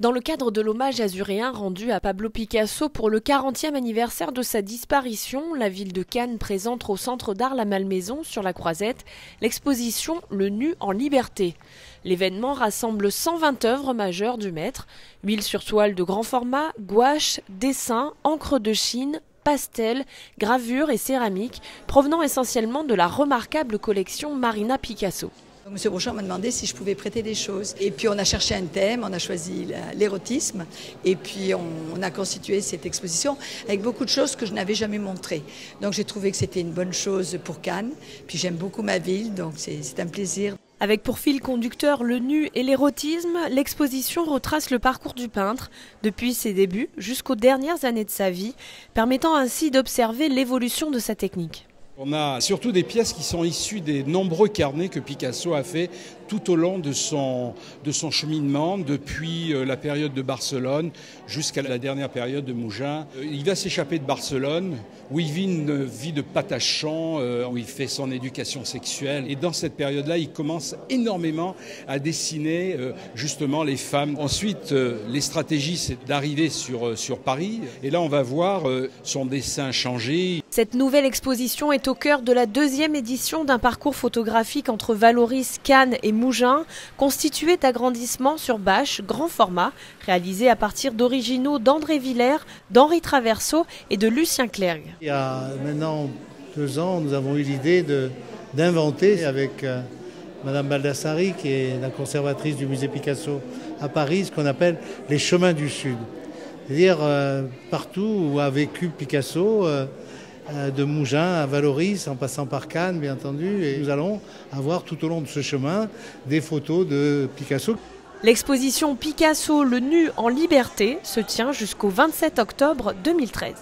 Dans le cadre de l'hommage azuréen rendu à Pablo Picasso pour le 40e anniversaire de sa disparition, la ville de Cannes présente au Centre d'art La Malmaison, sur la Croisette, l'exposition Le Nu en liberté. L'événement rassemble 120 œuvres majeures du maître, huile sur toile de grand format, gouache, dessin, encre de Chine, pastel, gravure et céramique, provenant essentiellement de la remarquable collection Marina Picasso. Monsieur Brochard m'a demandé si je pouvais prêter des choses. Et puis on a cherché un thème, on a choisi l'érotisme. Et puis on a constitué cette exposition avec beaucoup de choses que je n'avais jamais montrées. Donc j'ai trouvé que c'était une bonne chose pour Cannes. Puis j'aime beaucoup ma ville, donc c'est un plaisir. Avec pour fil conducteur le nu et l'érotisme, l'exposition retrace le parcours du peintre, depuis ses débuts jusqu'aux dernières années de sa vie, permettant ainsi d'observer l'évolution de sa technique. On a surtout des pièces qui sont issues des nombreux carnets que Picasso a fait tout au long de son cheminement, depuis la période de Barcelone jusqu'à la dernière période de Mougins. Il va s'échapper de Barcelone, où il vit une vie de patachon, où il fait son éducation sexuelle. Et dans cette période-là, il commence énormément à dessiner justement les femmes. Ensuite, les stratégies, c'est d'arriver sur Paris. Et là, on va voir son dessin changer. Cette nouvelle exposition est au cœur de la deuxième édition d'un parcours photographique entre Vallauris, Cannes et Mougins, constitué d'agrandissements sur bâche grand format, réalisés à partir d'originaux d'André Villers, d'Henri Traverso et de Lucien Clergue. Il y a maintenant 2 ans, nous avons eu l'idée d'inventer avec Madame Baldassari, qui est la conservatrice du musée Picasso à Paris, ce qu'on appelle les chemins du Sud. C'est-à-dire partout où a vécu Picasso, de Mougins à Vallauris, en passant par Cannes, bien entendu. Et nous allons avoir tout au long de ce chemin des photos de Picasso. L'exposition Picasso, le nu en liberté se tient jusqu'au 27 octobre 2013.